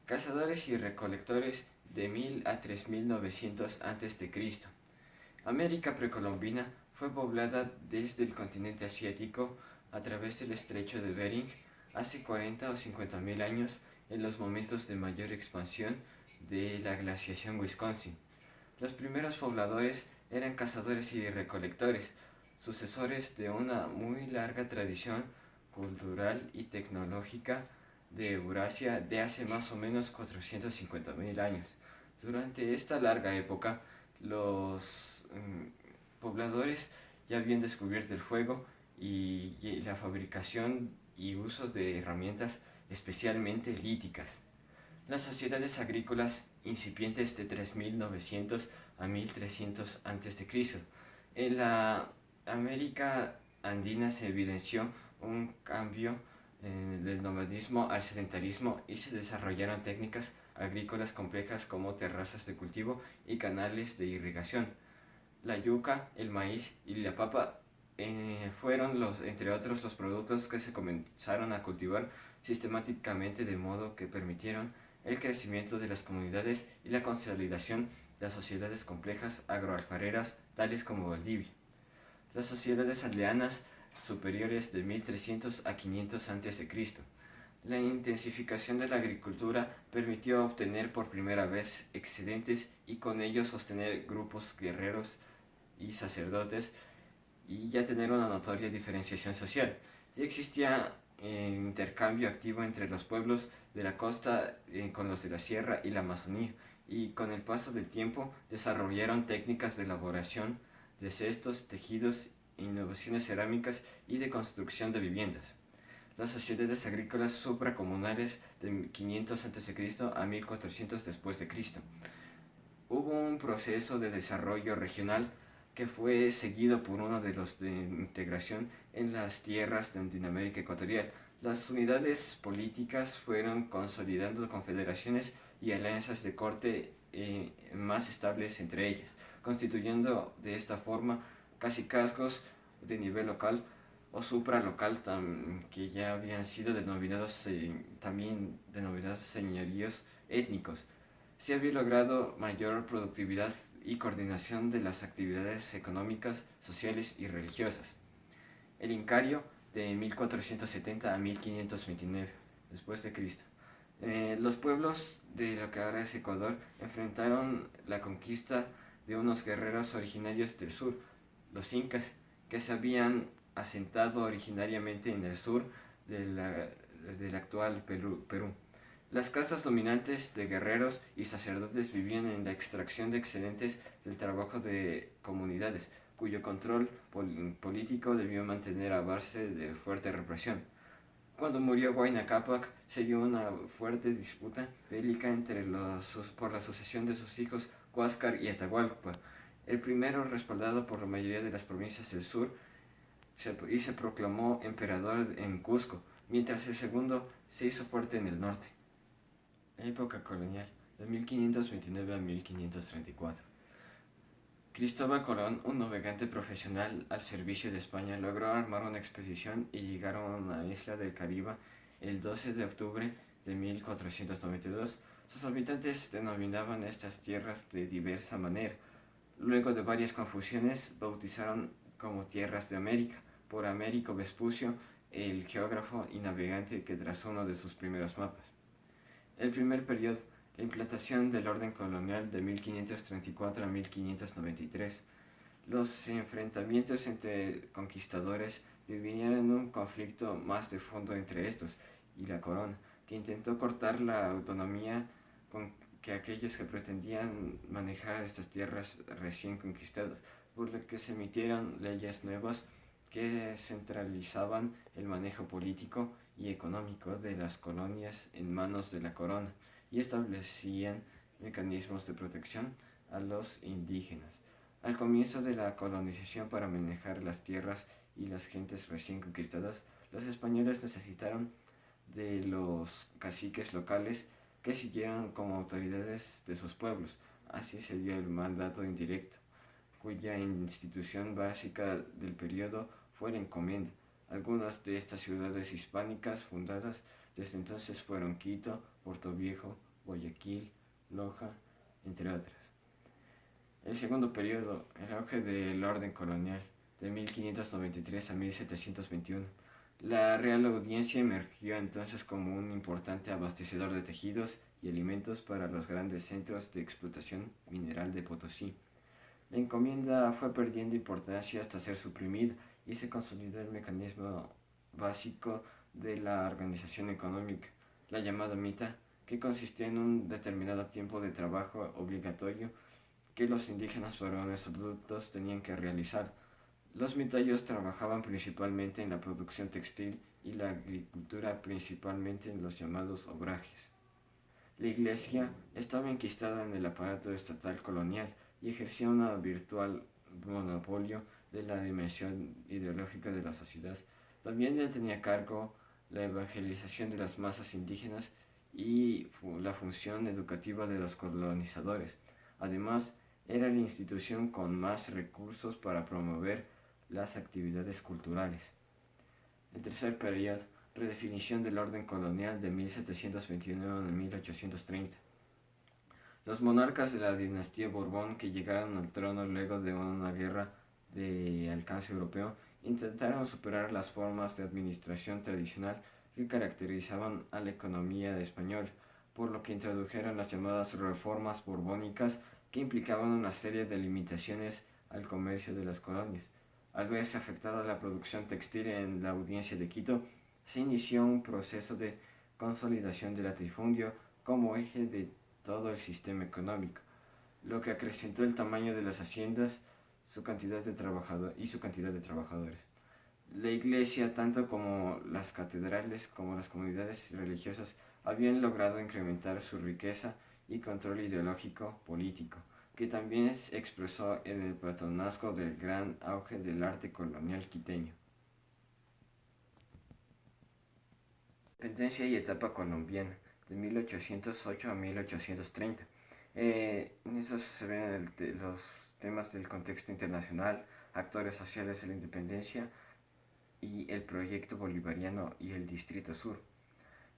Cazadores y recolectores de 1000 a 3900 a.C. América precolombina fue poblada desde el continente asiático a través del estrecho de Bering hace 40 o 50 mil años en los momentos de mayor expansión de la glaciación Wisconsin. Los primeros pobladores eran cazadores y recolectores, sucesores de una muy larga tradición cultural y tecnológica de Eurasia de hace más o menos 450.000 años. Durante esta larga época, los pobladores ya habían descubierto el fuego y la fabricación y uso de herramientas especialmente líticas. Las sociedades agrícolas incipientes de 3900 a 1300 a.C. En la América andina se evidenció un cambio del nomadismo al sedentarismo y se desarrollaron técnicas agrícolas complejas como terrazas de cultivo y canales de irrigación. La yuca, el maíz y la papa fueron, entre otros, los productos que se comenzaron a cultivar sistemáticamente de modo que permitieron el crecimiento de las comunidades y la consolidación de las sociedades complejas agroalfareras tales como Valdivia. Las sociedades aldeanas superiores de 1300 a 500 a.C. La intensificación de la agricultura permitió obtener por primera vez excedentes y con ello sostener grupos guerreros y sacerdotes y ya tener una notoria diferenciación social. Ya existía intercambio activo entre los pueblos de la costa con los de la sierra y la Amazonía, y con el paso del tiempo desarrollaron técnicas de elaboración de cestos, tejidos, innovaciones cerámicas y de construcción de viviendas. Las sociedades agrícolas supracomunales de 500 a.C. a 1400 después de Cristo. Hubo un proceso de desarrollo regional que fue seguido por uno de los de integración en las tierras de América Ecuatorial. Las unidades políticas fueron consolidando confederaciones y alianzas de corte más estables entre ellas, constituyendo de esta forma cacicazgos de nivel local o supralocal que ya habían sido también denominados señoríos étnicos. Se había logrado mayor productividad y coordinación de las actividades económicas, sociales y religiosas. El Incario de 1470 a 1529 después de Cristo. Los pueblos de lo que ahora es Ecuador enfrentaron la conquista de unos guerreros originarios del sur, los incas, que se habían asentado originariamente en el sur del actual Perú. Las castas dominantes de guerreros y sacerdotes vivían en la extracción de excedentes del trabajo de comunidades, cuyo control político debió mantener a base de fuerte represión. Cuando murió Huayna Cápac, se dio una fuerte disputa bélica por la sucesión de sus hijos Huáscar y Atahualpa. El primero, respaldado por la mayoría de las provincias del sur, se proclamó emperador en Cusco, mientras el segundo se hizo fuerte en el norte. Época colonial, de 1529 a 1534. Cristóbal Colón, un navegante profesional al servicio de España, logró armar una expedición y llegaron a la isla del Caribe el 12 de octubre de 1492. Sus habitantes denominaban estas tierras de diversa manera. Luego de varias confusiones, bautizaron como Tierras de América por Américo Vespucio, el geógrafo y navegante que trazó uno de sus primeros mapas. El primer periodo, la implantación del orden colonial de 1534 a 1593. Los enfrentamientos entre conquistadores divinieron en un conflicto más de fondo entre estos y la corona, que intentó cortar la autonomía con que aquellos que pretendían manejar estas tierras recién conquistadas, por lo que se emitieron leyes nuevas que centralizaban el manejo político y económico de las colonias en manos de la corona y establecían mecanismos de protección a los indígenas. Al comienzo de la colonización, para manejar las tierras y las gentes recién conquistadas, los españoles necesitaron de los caciques locales que siguieran como autoridades de sus pueblos. Así se dio el mandato indirecto, cuya institución básica del periodo fue la encomienda. Algunas de estas ciudades hispánicas fundadas desde entonces fueron Quito, Puerto Viejo, Guayaquil, Loja, entre otras. El segundo periodo, el auge del orden colonial, de 1593 a 1721. La Real Audiencia emergió entonces como un importante abastecedor de tejidos y alimentos para los grandes centros de explotación mineral de Potosí. La encomienda fue perdiendo importancia hasta ser suprimida y se consolidó el mecanismo básico de la organización económica, la llamada mita, que consistía en un determinado tiempo de trabajo obligatorio que los indígenas varones adultos tenían que realizar. Los mitayos trabajaban principalmente en la producción textil y la agricultura, principalmente en los llamados obrajes. La Iglesia estaba enquistada en el aparato estatal colonial y ejercía un virtual monopolio de la dimensión ideológica de la sociedad. También ya tenía a cargo la evangelización de las masas indígenas y la función educativa de los colonizadores. Además, era la institución con más recursos para promover las actividades culturales. El tercer periodo, redefinición del orden colonial de 1721 a 1830. Los monarcas de la dinastía Borbón, que llegaron al trono luego de una guerra de alcance europeo, intentaron superar las formas de administración tradicional que caracterizaban a la economía española, por lo que introdujeron las llamadas reformas borbónicas, que implicaban una serie de limitaciones al comercio de las colonias. Al verse afectada la producción textil en la Audiencia de Quito, se inició un proceso de consolidación del latifundio como eje de todo el sistema económico, lo que acrecentó el tamaño de las haciendas su cantidad de trabajadores. La Iglesia, tanto como las catedrales como las comunidades religiosas, habían logrado incrementar su riqueza y control ideológico político, que también se expresó en el patronazgo del gran auge del arte colonial quiteño. Independencia y etapa colombiana, de 1808 a 1830. En eso se ven los temas del contexto internacional, actores sociales de la independencia y el proyecto bolivariano y el Distrito Sur.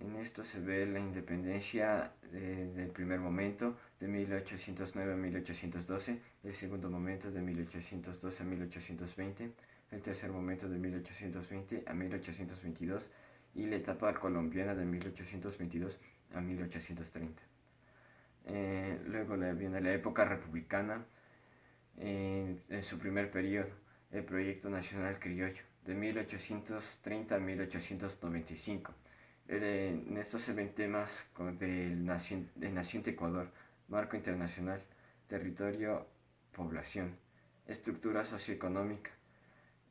En esto se ve la independencia del primer momento, de 1809 a 1812, el segundo momento de 1812 a 1820, el tercer momento de 1820 a 1822 y la etapa colombiana de 1822 a 1830. Luego viene la época republicana, en su primer periodo, el Proyecto Nacional Criollo, de 1830 a 1895. En esto se ven temas del naciente Ecuador, marco internacional, territorio, población, estructura socioeconómica,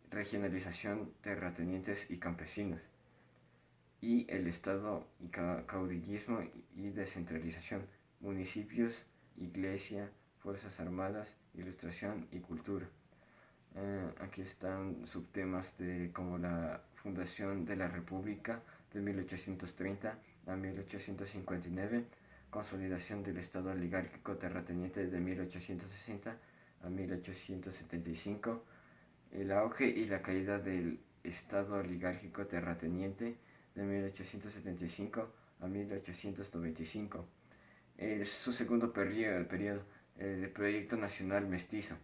regionalización, terratenientes y campesinos, y el Estado y caudillismo y descentralización, municipios, iglesia, fuerzas armadas, ilustración y cultura. Aquí están subtemas como la fundación de la República de 1830 a 1859, consolidación del Estado oligárquico terrateniente de 1860 a 1875, el auge y la caída del Estado oligárquico terrateniente de 1875 a 1895. Su segundo periodo, el Proyecto Nacional Mestizo,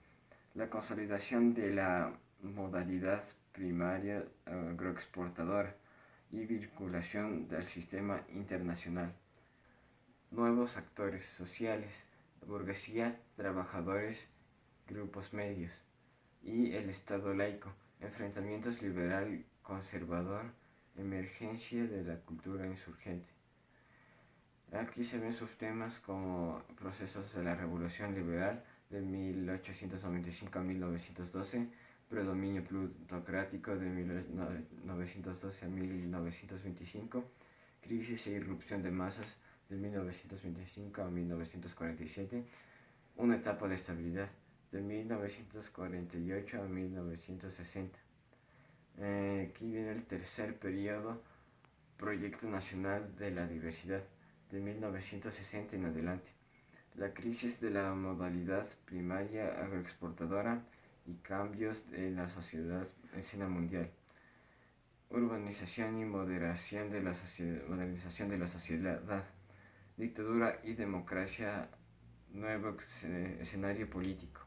la consolidación de la modalidad primaria agroexportadora y vinculación del sistema internacional. Nuevos actores sociales, burguesía, trabajadores, grupos medios y el Estado laico, enfrentamientos liberal-conservador, emergencia de la cultura insurgente. Aquí se ven sus temas como procesos de la Revolución Liberal de 1895 a 1912, predominio plutocrático de 1912 a 1925, crisis e irrupción de masas de 1925 a 1947, una etapa de estabilidad de 1948 a 1960. Aquí viene el tercer periodo, Proyecto Nacional de la Diversidad, de 1960 en adelante. La crisis de la modalidad primaria agroexportadora y cambios en la sociedad en escena mundial. Urbanización y modernización de la sociedad. dictadura y democracia, nuevo escenario político,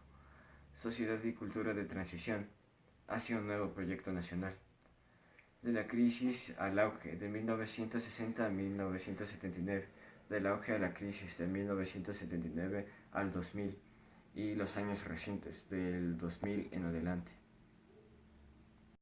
sociedad y cultura de transición, hacia un nuevo proyecto nacional. De la crisis al auge, de 1960 a 1979, del auge a la crisis, de 1979 al 2000, y los años recientes, del 2000 en adelante.